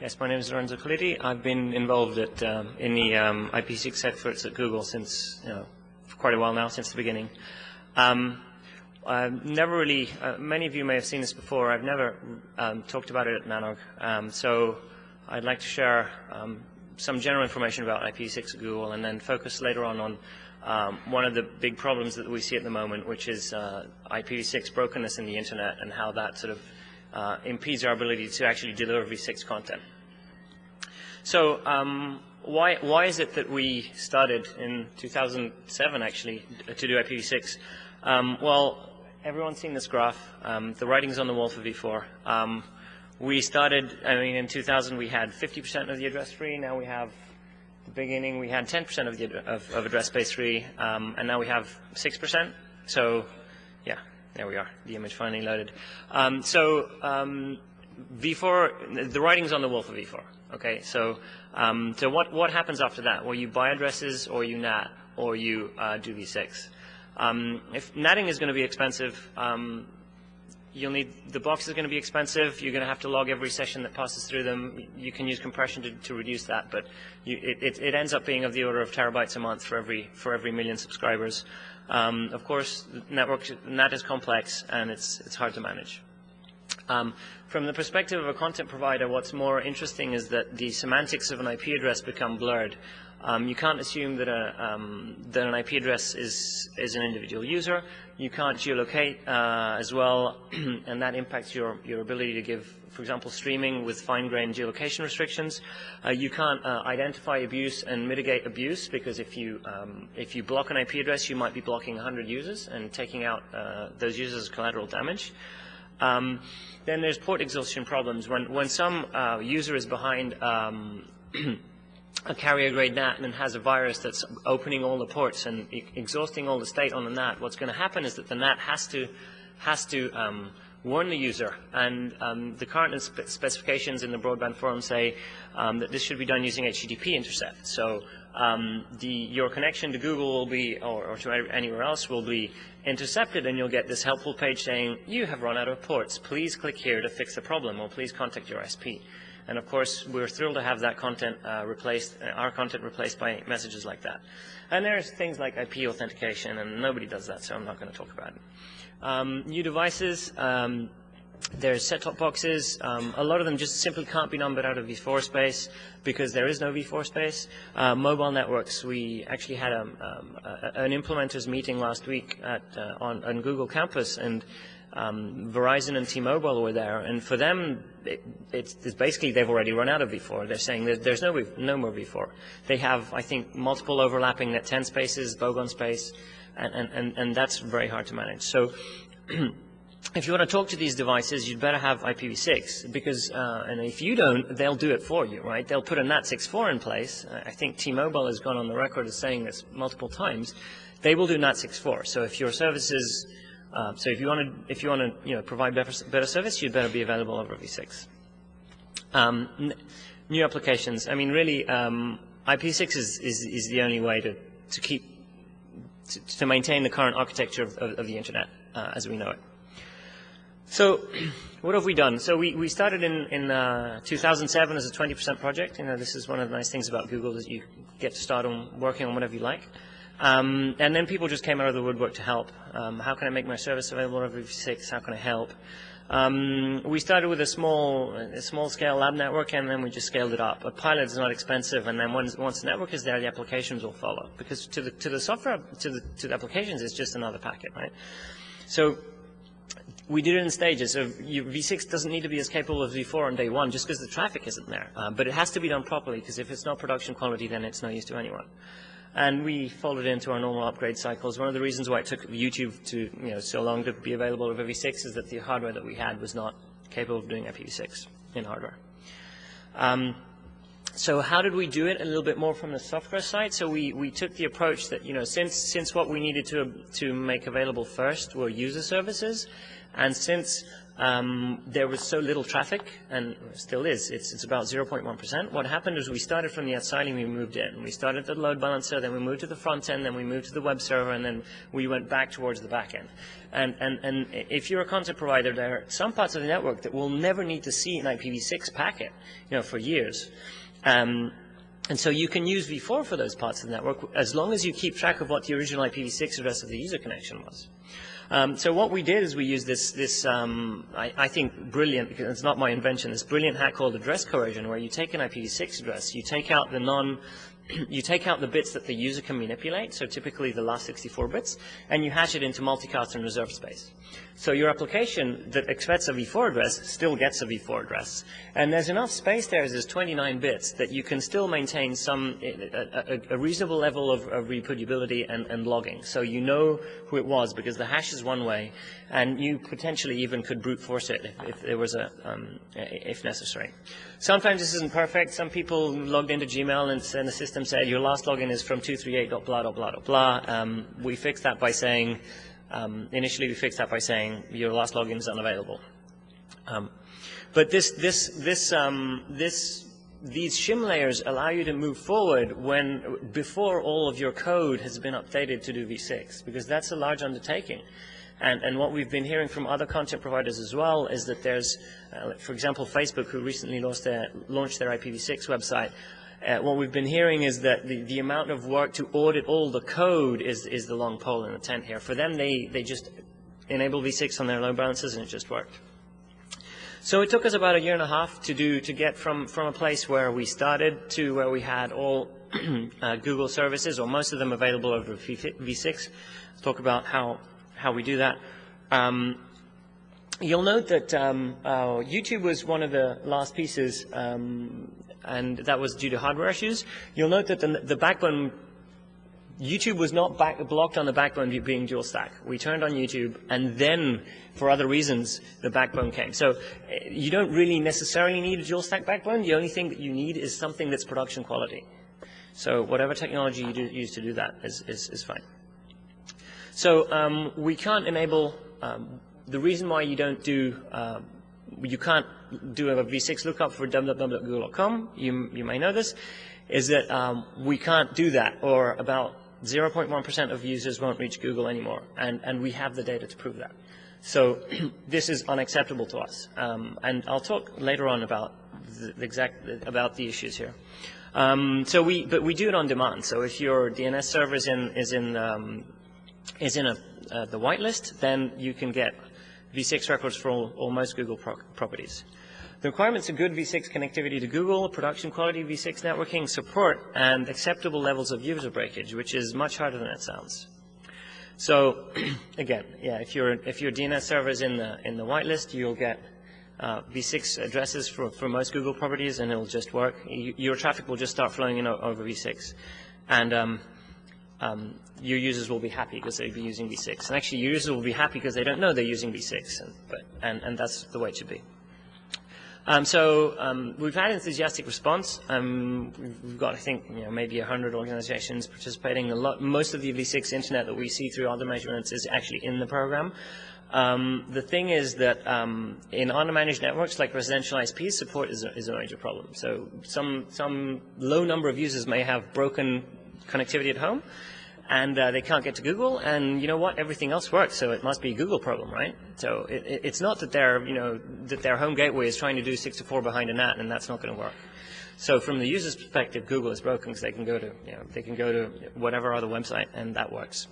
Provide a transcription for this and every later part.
Yes, my name is Lorenzo Colitti. I've been involved in the IPv6 efforts at Google since, for quite a while now, since the beginning. I've never really, many of you may have seen this before, I've never talked about it at Nanog. So I'd like to share some general information about IPv6 at Google and then focus later on one of the big problems that we see at the moment, which is IPv6 brokenness in the internet and how that sort of impedes our ability to actually deliver v6 content. So why is it that we started in 2007 actually to do IPv6? Well, everyone's seen this graph. The writing's on the wall for v4. We started, in 2000 we had 50% of the address free. Now we have, at the beginning we had 10% of the address space free, and now we have 6%. So, yeah. There we are, the image finally loaded. V4, the writing's on the wall for v4. Okay, so what happens after that? Well, you buy addresses, or you NAT, or you do v6. If NATing is going to be expensive, you'll need, the box is going to be expensive. You're going to have to log every session that passes through them. You can use compression to reduce that, but it ends up being of the order of terabytes a month for every million subscribers. Of course, NAT is complex and it's hard to manage. From the perspective of a content provider, what's more interesting is that the semantics of an IP address become blurred. You can't assume that an IP address is an individual user. You can't geolocate as well, and that impacts your ability to give, for example, streaming with fine-grained geolocation restrictions. You can't identify abuse and mitigate abuse, because if you block an IP address, you might be blocking 100 users and taking out those users as collateral damage. Then there's port exhaustion problems. When some user is behind a carrier-grade NAT and has a virus that's opening all the ports and exhausting all the state on the NAT, what's going to happen is that the NAT has to warn the user. And the current specifications in the broadband forum say that this should be done using HTTP intercept. So your connection to Google will be, or to anywhere else, will be intercepted, and you'll get this helpful page saying, you have run out of ports. Please click here to fix the problem, or please contact your SP. And of course, we're thrilled to have that content our content replaced by messages like that. And there's things like IP authentication, and nobody does that, so I'm not going to talk about it. New devices, there's set-top boxes. A lot of them just simply can't be numbered out of v4 space because there is no v4 space. Mobile networks, we actually had an implementers meeting last week on Google Campus, and Verizon and T-Mobile were there, and for them, it's basically they've already run out of v4. They're saying that there's no more v4. They have, I think, multiple overlapping net 10 spaces, bogon space, and that's very hard to manage. So if you want to talk to these devices, you'd better have IPv6, because, and if you don't, they'll do it for you, right? They'll put a NAT64 in place. I think T-Mobile has gone on the record as saying this multiple times. They will do NAT64. So if your services so if you want to provide better service, you'd better be available over v6. New applications. I mean, really, IPv6 is the only way to maintain the current architecture of the internet as we know it. So what have we done? So we started in 2007 as a 20% project. This is one of the nice things about Google, is you get to start working on whatever you like. And then people just came out of the woodwork to help. How can I make my service available over v6? How can I help? We started with a small-scale lab network, and then we just scaled it up. A pilot is not expensive, and then once the network is there, the applications will follow. Because to the software, to the applications, it's just another packet, right? So we did it in stages. So v6 doesn't need to be as capable as v4 on day one, just because the traffic isn't there. But it has to be done properly, because if it's not production quality, then it's no use to anyone. And we folded into our normal upgrade cycles. One of the reasons why it took YouTube to so long to be available over v6 is that the hardware that we had was not capable of doing IPv6 in hardware. So how did we do it? A little bit more from the software side. So we took the approach that, since what we needed to make available first were user services, and since there was so little traffic, and still is, it's about 0.1%. What happened is we started from the outside and we moved in. We started the load balancer, then we moved to the front end, then we moved to the web server, and then we went back towards the back end. And if you're a content provider, there are some parts of the network that will never need to see an IPv6 packet, for years. And so you can use v4 for those parts of the network as long as you keep track of what the original IPv6 address of the user connection was. So what we did is we used this I think brilliant, because it's not my invention, this brilliant hack called address coercion, where you take an IPv6 address, you take out the bits that the user can manipulate, so typically the last 64 bits, and you hash it into multicast and reserved space. So your application that expects a v4 address still gets a v4 address. And there's enough space there, there's 29 bits, that you can still maintain a reasonable level of reproducibility and logging. So you know who it was, because the hash is one way, and you potentially even could brute force it if there was if necessary. Sometimes this isn't perfect. Some people logged into Gmail and the system said your last login is from 238.blah.blah.blah. We fixed that by saying, initially we fixed that by saying your last login is unavailable. But these shim layers allow you to move forward before all of your code has been updated to do v6, because that's a large undertaking. And what we've been hearing from other content providers as well is that there's, for example, Facebook, who recently launched their IPv6 website. What we've been hearing is that the amount of work to audit all the code is the long pole in the tent here. For them, they just enabled v6 on their load balancers, and it just worked. So it took us about a year and a half to get from a place where we started to where we had all Google services, or most of them, available over v6. I'll talk about how we do that. You'll note that YouTube was one of the last pieces, and that was due to hardware issues. You'll note that the backbone, YouTube was not blocked on the backbone being dual stack. We turned on YouTube, and then, for other reasons, the backbone came. So you don't really necessarily need a dual stack backbone. The only thing that you need is something that's production quality. So whatever technology you use to do that is fine. So we can't enable, the reason why you don't do, you can't do a v6 lookup for www.google.com, you may know this, is that we can't do that, or about 0.1% of users won't reach Google anymore, and we have the data to prove that. So this is unacceptable to us, and I'll talk later on about about the issues here. But we do it on demand. So if your DNS server is in the whitelist, then you can get v6 records for almost Google properties. The requirements are good v6 connectivity to Google, production quality v6 networking support, and acceptable levels of user breakage, which is much harder than it sounds. So again, yeah, if your DNS server is in the whitelist, you'll get v6 addresses for most Google properties, and it'll just work. Your traffic will just start flowing in over v6, and your users will be happy because they'll be using v6. And actually, your users will be happy because they don't know they're using v6, and that's the way it should be. We've had enthusiastic response. We've got, I think, maybe 100 organizations participating. Most of the v6 internet that we see through other measurements is actually in the program. The thing is that in unmanaged networks like residential ISPs, support is a major problem. So some low number of users may have broken connectivity at home, and they can't get to Google, and you know what? Everything else works, so it must be a Google problem, right? So it's not that their home gateway is trying to do 6 to 4 behind a NAT, and that's not going to work. So from the user's perspective, Google is broken because they can go to whatever other website, and that works.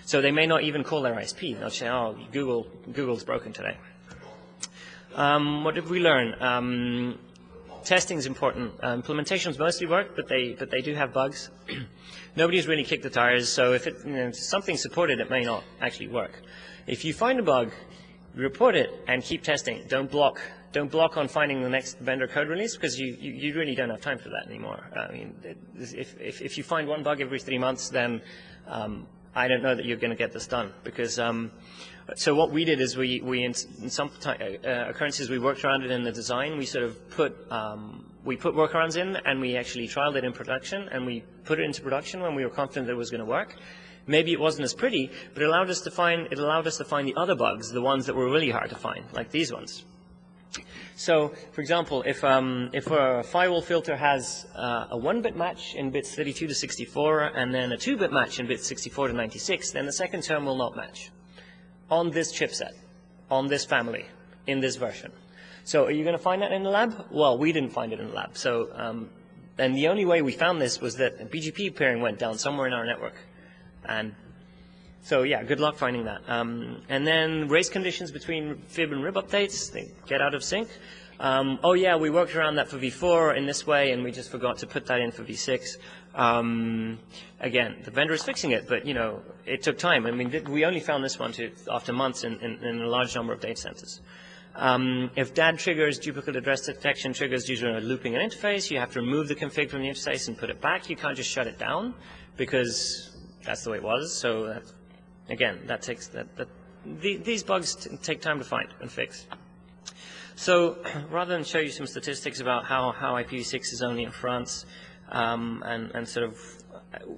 So they may not even call their ISP. They'll say, "Oh, Google's broken today." What did we learn? Testing is important. Implementations mostly work, but they do have bugs. Nobody's really kicked the tires, so if something's supported, it may not actually work. If you find a bug, report it and keep testing. Don't block on finding the next vendor code release, because you really don't have time for that anymore. I mean, if you find one bug every 3 months, then I don't know that you're going to get this done, because so what we did is in some occurrences we worked around it in the design. We sort of put workarounds in, and we actually trialed it in production, and we put it into production when we were confident that it was going to work. Maybe it wasn't as pretty, but it allowed us to find the other bugs, the ones that were really hard to find, like these ones. So, for example, if a firewall filter has a 1-bit match in bits 32 to 64 and then a 2-bit match in bits 64 to 96, then the second term will not match on this chipset, on this family, in this version. So are you going to find that in the lab? Well, we didn't find it in the lab. So, and the only way we found this was that BGP peering went down somewhere in our network. And so, yeah, good luck finding that. And then race conditions between fib and rib updates, they get out of sync. Oh, yeah, we worked around that for v4 in this way, and we just forgot to put that in for v6. Again, the vendor is fixing it, but, you know, it took time. I mean, we only found this one after months in a large number of data centers. If DAD triggers, duplicate address detection triggers due to looping an interface, you have to remove the config from the interface and put it back. You can't just shut it down, because that's the way it was. So, again, that takes these bugs take time to find and fix. So rather than show you some statistics about how IPv6 is only in France, and sort of,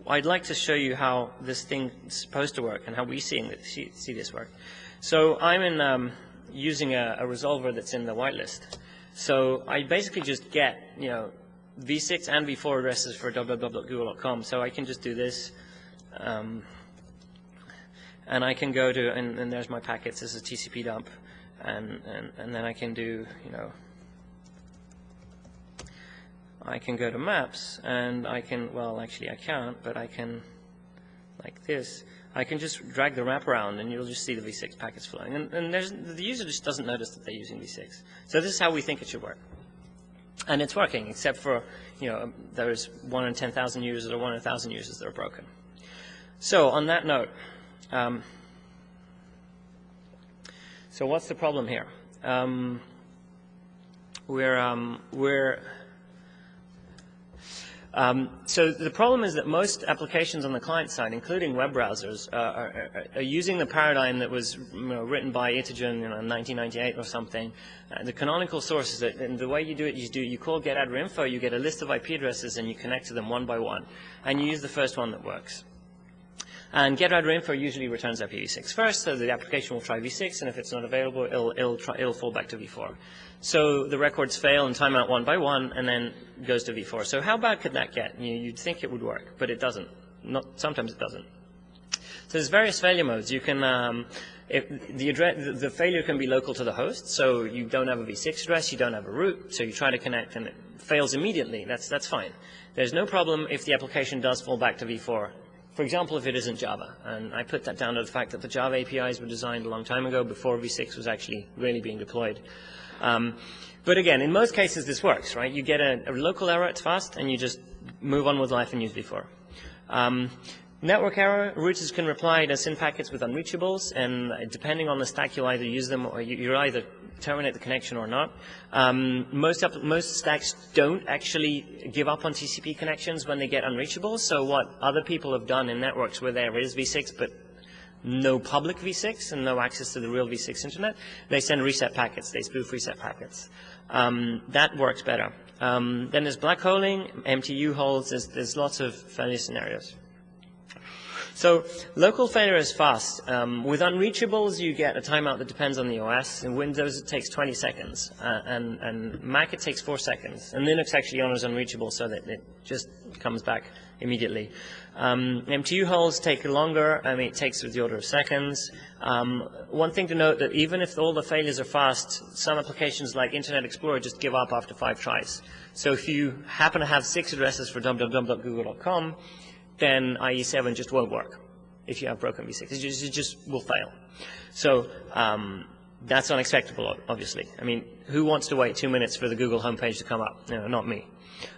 I'd like to show you how this thing is supposed to work and how we see this work. So I'm using a resolver that's in the whitelist. So I basically just get, you know, v6 and v4 addresses for www.google.com. So I can just do this. And I can go to, and there's my packets. This is TCP dump, and then I can do, you know, I can go to maps, and I can, well, actually I can't, but I can, like this, I can just drag the map around, and you'll just see the v6 packets flowing. And the user just doesn't notice that they're using v6. So this is how we think it should work. And it's working, except for, you know, there's 1 in 10,000 users or 1 in 1,000 users that are broken. So on that note, so what's the problem here? So the problem is that most applications on the client side, including web browsers, are using the paradigm that was, you know, written by Itigen, you know, in 1998 or something. The canonical source is that, and the way you do it, you call get_addr_info, you get a list of IP addresses, and you connect to them one by one, and you use the first one that works. And get_addr_info usually returns IPv6 first, so the application will try v6, and if it's not available, it'll fall back to v4. So the records fail and time out one by one, and then goes to v4. So how bad could that get? You'd think it would work, but it doesn't. Sometimes it doesn't. So there's various failure modes. You can, the failure can be local to the host, so you don't have a v6 address, you don't have a root, so you try to connect and it fails immediately. That's fine. There's no problem if the application does fall back to v4. For example, if it isn't Java, and I put that down to the fact that the Java APIs were designed a long time ago, before v6 was actually really being deployed. But again, in most cases this works, right? You get a local error, it's fast, and you just move on with life and use v4. Network error, routers can reply to SYN packets with unreachables, and depending on the stack, you'll either use them or you either terminate the connection or not. Most stacks don't actually give up on TCP connections when they get unreachable. So what other people have done in networks where there is v6 but no public v6 and no access to the real v6 internet, they send reset packets. They spoof reset packets. That works better. Then there's black holing, MTU holes. There's lots of failure scenarios. So local failure is fast. With unreachables, you get a timeout that depends on the OS. In Windows, it takes 20 seconds. And Mac, it takes 4 seconds. And Linux actually honors unreachable so that it just comes back immediately. MTU holes take longer. I mean, it takes with the order of seconds. One thing to note that even if all the failures are fast, some applications like Internet Explorer just give up after 5 tries. So if you happen to have 6 addresses for www.google.com, then IE7 just won't work if you have broken v6. It just will fail. So that's unacceptable, obviously. I mean, who wants to wait 2 minutes for the Google homepage to come up? No, not me.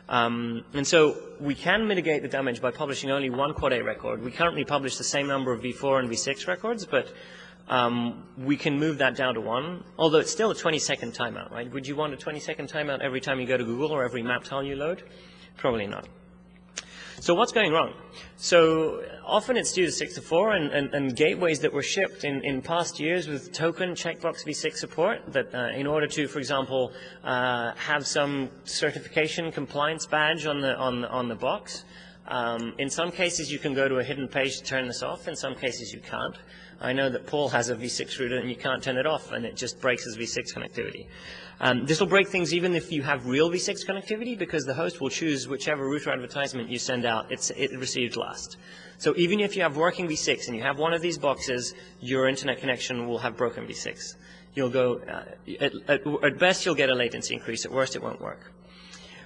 And so we can mitigate the damage by publishing only one Quad 8 record. We currently publish the same number of v4 and v6 records, but we can move that down to 1, although it's still a 20-second timeout, right? Would you want a 20-second timeout every time you go to Google or every map tile you load? Probably not. So what's going wrong? So often it's due to 6.4 and gateways that were shipped in past years with token checkbox v6 support that in order to, for example, have some certification compliance badge on the box. In some cases you can go to a hidden page to turn this off. In some cases you can't. I know that Paul has a v6 router and you can't turn it off and it just breaks his v6 connectivity. This will break things even if you have real v6 connectivity because the host will choose whichever router advertisement you send out, it received last. So even if you have working v6 and you have one of these boxes, your internet connection will have broken v6. You'll go, at best you'll get a latency increase, at worst it won't work.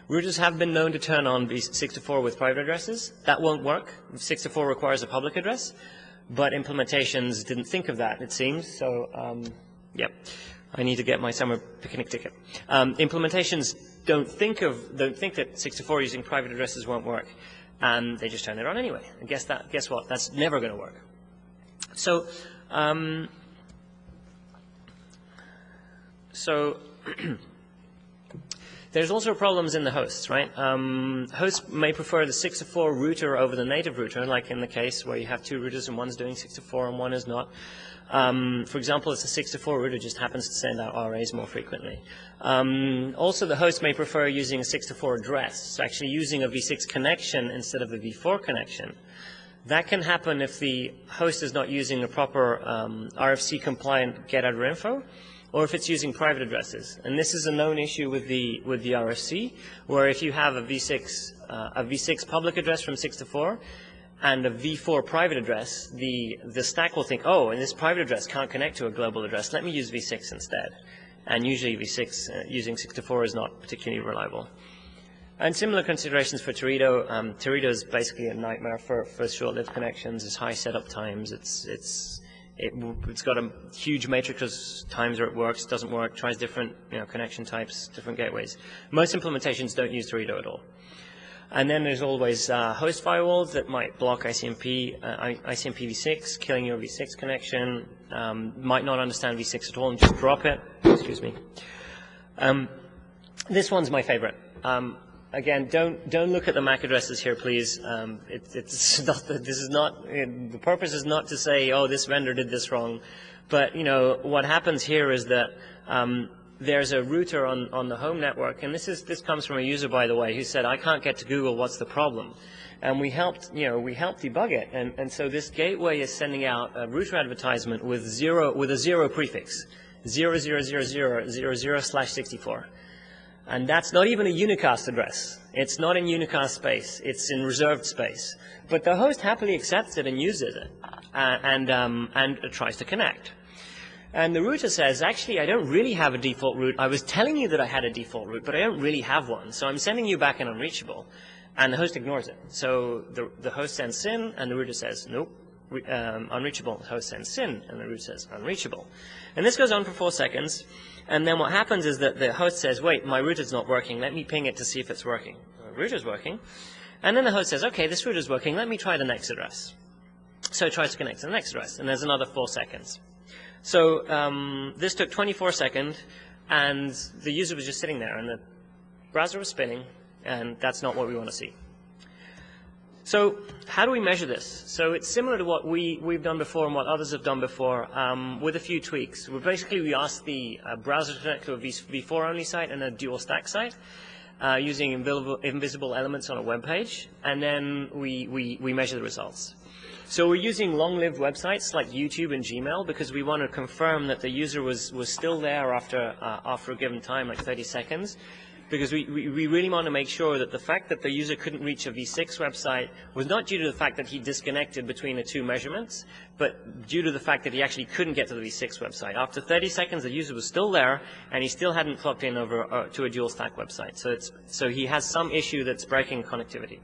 Routers have been known to turn on v6.4 with private addresses. That won't work. 6.4 requires a public address, but implementations didn't think of that, it seems. So, yep. I need to get my summer picnic ticket. Implementations don't think that 6.4 using private addresses won't work, and they just turn it on anyway. And guess what? That's never going to work. So, there's also problems in the hosts, right? Hosts may prefer the 6.4 router over the native router, like in the case where you have two routers and one's doing 6.4 and one is not. For example, it's a 6.4 router just happens to send out RAs more frequently. Also, the host may prefer using a 6.4 address, so actually using a v6 connection instead of a v4 connection. That can happen if the host is not using a proper RFC compliant get-out-of-info, or if it's using private addresses. And this is a known issue with the RFC, where if you have a v6 public address from 6.4 and a v4 private address, the stack will think, oh, and this private address can't connect to a global address, let me use v6 instead. And usually v6 using 6.4 is not particularly reliable. And similar considerations for Teredo. Teredo is basically a nightmare for short-lived connections. It's high setup times. It's got a huge matrix of times where it works, doesn't work, tries different connection types, different gateways. Most implementations don't use Teredo at all. And then there's always host firewalls that might block ICMP v6, killing your v6 connection, might not understand v6 at all and just drop it. Excuse me. This one's my favorite. Again, don't look at the MAC addresses here, please. It's not the purpose is not to say, oh, this vendor did this wrong, but what happens here is that there's a router on the home network, and this comes from a user, by the way, who said, I can't get to Google, what's the problem? And we helped debug it, and so this gateway is sending out a router advertisement with a zero prefix, 000000/64. And that's not even a unicast address. It's not in unicast space. It's in reserved space. But the host happily accepts it and uses it, and tries to connect. And the router says, actually, I don't really have a default route. I was telling you that I had a default route, but I don't really have one. So I'm sending you back an unreachable. And the host ignores it. So the host sends SYN, and the router says, nope, unreachable. The host sends SYN, and the router says, unreachable. And this goes on for 4 seconds. And then what happens is that the host says, wait, my router's not working. Let me ping it to see if it's working. The router's working. And then the host says, okay, this router's working. Let me try the next address. So it tries to connect to the next address. And there's another 4 seconds. So this took 24 seconds, and the user was just sitting there, and the browser was spinning, and that's not what we want to see. So how do we measure this? So it's similar to what we've done before and what others have done before, with a few tweaks. We asked the browser to connect to a v4-only site and a dual-stack site, using invisible elements on a web page, and then we measure the results. So we're using long-lived websites like YouTube and Gmail because we want to confirm that the user was still there after a given time, like 30 seconds, because we really want to make sure that the fact that the user couldn't reach a v6 website was not due to the fact that he disconnected between the two measurements, but due to the fact that he actually couldn't get to the v6 website. After 30 seconds, the user was still there, and he still hadn't clocked in over to a dual-stack website. So he has some issue that's breaking connectivity.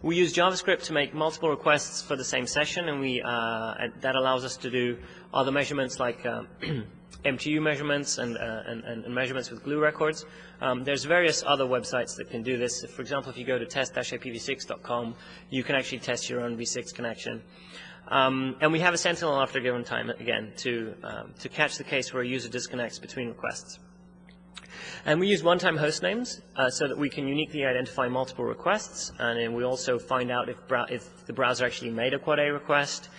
We use JavaScript to make multiple requests for the same session, and that allows us to do other measurements like MTU measurements and measurements with glue records. There's various other websites that can do this. For example, if you go to test-ipv6.com, you can actually test your own v6 connection. And we have a sentinel after a given time, again, to catch the case where a user disconnects between requests. And we use one-time host names so that we can uniquely identify multiple requests, and then we also find out if the browser actually made a Quad A request.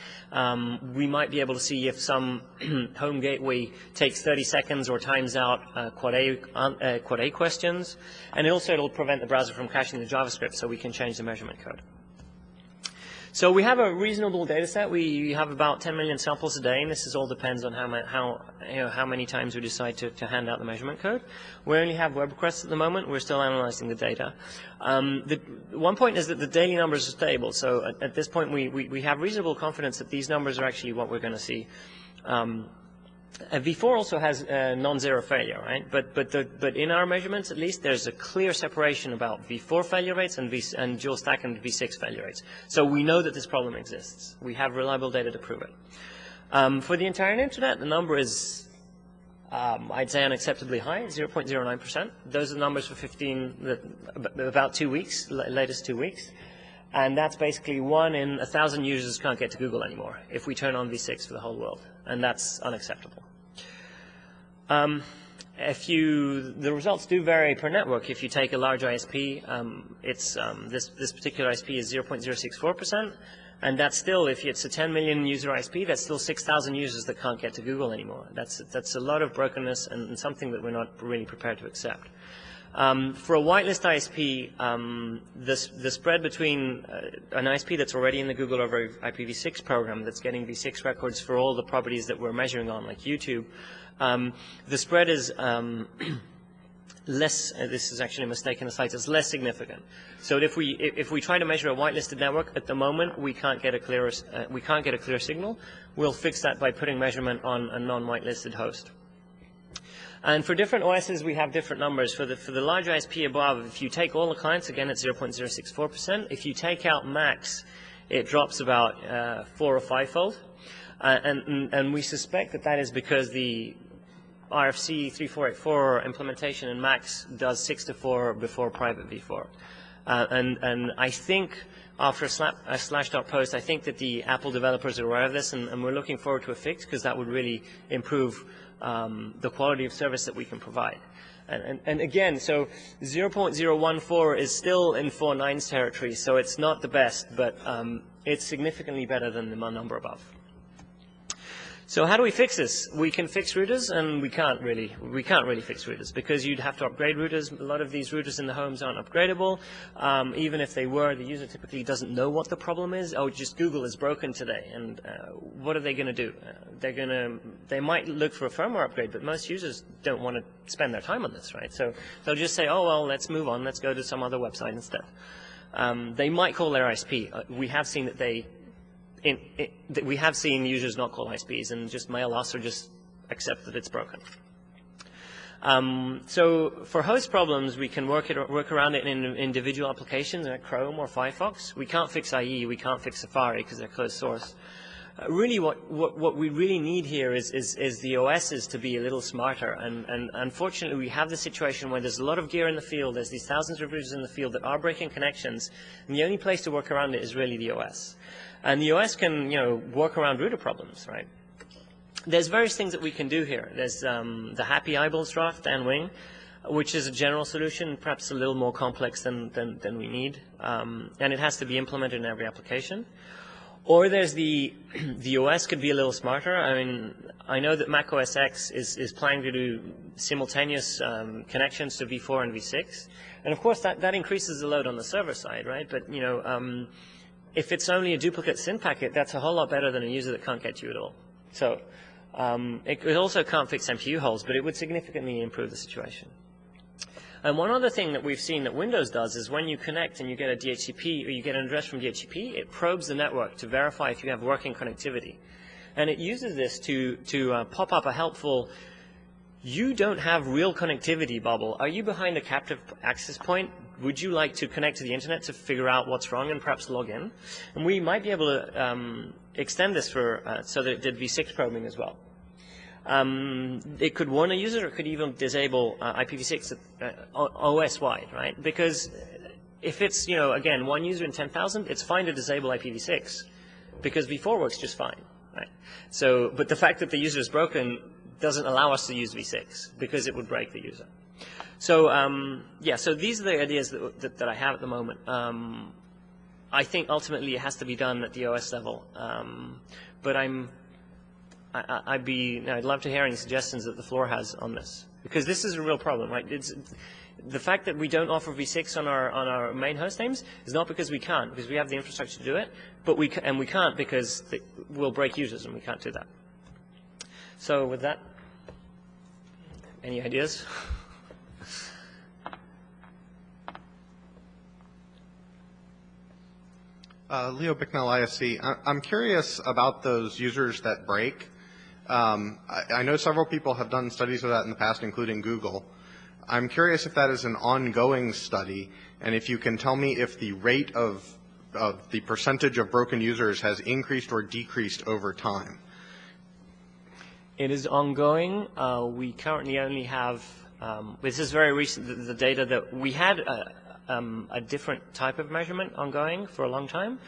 We might be able to see if some home gateway takes 30 seconds or times out Quad A questions, and also it'll prevent the browser from caching the JavaScript, so we can change the measurement code. So we have a reasonable data set. We have about 10 million samples a day, and this all depends on how many times we decide to hand out the measurement code. We only have web requests at the moment. We're still analyzing the data. One point is that the daily numbers are stable. So at this point, we have reasonable confidence that these numbers are actually what we're going to see. V4 also has non-zero failure, right? But in our measurements, at least, there's a clear separation about V4 failure rates and dual stack and V6 failure rates. So we know that this problem exists. We have reliable data to prove it. For the entire internet, the number is, I'd say, unacceptably high, 0.09%. Those are the numbers for about 2 weeks, latest 2 weeks. And that's basically 1 in 1,000 users can't get to Google anymore if we turn on V6 for the whole world. And that's unacceptable. The results do vary per network. If you take a large ISP, this particular ISP is 0.064%. And that's still, if it's a 10 million user ISP, that's still 6,000 users that can't get to Google anymore. That's a lot of brokenness and something that we're not really prepared to accept. For a whitelist ISP, the spread between an ISP that's already in the Google over IPv6 program that's getting V6 records for all the properties that we're measuring on, like YouTube, the spread is less. This is actually a mistake in the site. It's less significant. So if we try to measure a whitelisted network at the moment, we can't get a clear signal. We'll fix that by putting measurement on a non-whitelisted host. And for different OSs, we have different numbers. For the large ISP above, if you take all the clients, again, it's 0.064%. If you take out Max, it drops about 4 or 5-fold. And we suspect that that is because the RFC 3484 implementation in Max does 6 to 4 before private v4. And I think after a Slashdot post, I think that the Apple developers are aware of this, and we're looking forward to a fix because that would really improve the quality of service that we can provide. And again, so 0.014 is still in 4.9's territory, so it's not the best, but it's significantly better than the number above. So how do we fix this? We can fix routers, and we can't really fix routers because you'd have to upgrade routers. A lot of these routers in the homes aren't upgradable. Even if they were, the user typically doesn't know what the problem is. Oh, just Google is broken today, and what are they going to do? They might look for a firmware upgrade, but most users don't want to spend their time on this, right? So they'll just say, oh well, let's move on. Let's go to some other website instead. They might call their ISP. We have seen that we have seen users not call ISPs and just mail us or just accept that it's broken. So for host problems, we can work around it in individual applications like Chrome or Firefox. We can't fix IE, we can't fix Safari because they're closed source. Really, what we really need here is the OSs to be a little smarter. And unfortunately, we have the situation where there's a lot of gear in the field. There's these thousands of routers in the field that are breaking connections, and the only place to work around it is really the OS. And the OS can, work around router problems, right? There's various things that we can do here. There's the Happy Eyeballs draft and Wing, which is a general solution, perhaps a little more complex than we need, and it has to be implemented in every application. Or there's the OS could be a little smarter. I mean, I know that Mac OS X is planning to do simultaneous connections to V4 and V6, and of course that increases the load on the server side, right? But if it's only a duplicate SYN packet, that's a whole lot better than a user that can't get to you at all. So it also can't fix MPU holes, but it would significantly improve the situation. And one other thing that we've seen that Windows does is when you connect and you get a DHCP or you get an address from DHCP, it probes the network to verify if you have working connectivity. And it uses this to pop up a helpful, you don't have real connectivity bubble. Are you behind a captive access point? Would you like to connect to the internet to figure out what's wrong and perhaps log in? And we might be able to extend this so that it did V6 probing as well. It could warn a user, or it could even disable IPv6 OS-wide, right? Because if it's, again, one user in 10,000, it's fine to disable IPv6 because V4 works just fine, right? So, but the fact that the user is broken doesn't allow us to use V6 because it would break the user. Yeah, so these are the ideas that I have at the moment. I think ultimately it has to be done at the OS level, but I'd love to hear any suggestions that the floor has on this, because this is a real problem, right? It's the fact that we don't offer v6 on our main host names is not because we can't, because we have the infrastructure to do it, but we can't because we'll break users, and we can't do that. So with that, any ideas? Leo Bicknell, ISC. I'm curious about those users that break. I know several people have done studies of that in the past, including Google. I'm curious if that is an ongoing study, and if you can tell me if the rate of the percentage of broken users has increased or decreased over time. It is ongoing. We currently only have, this is very recent, the data that we had a different type of measurement ongoing for a long time.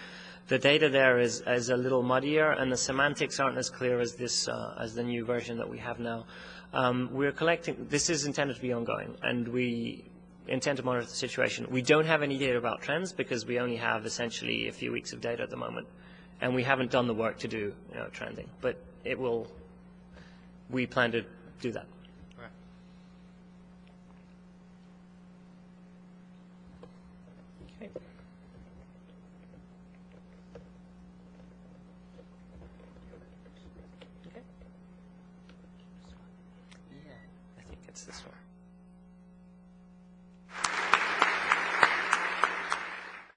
The data there is a little muddier, and the semantics aren't as clear as this as the new version that we have now. We're collecting. This is intended to be ongoing, and we intend to monitor the situation. We don't have any data about trends because we only have essentially a few weeks of data at the moment, and we haven't done the work to do trending. But it will. We plan to do that. Yeah, I think it's this one.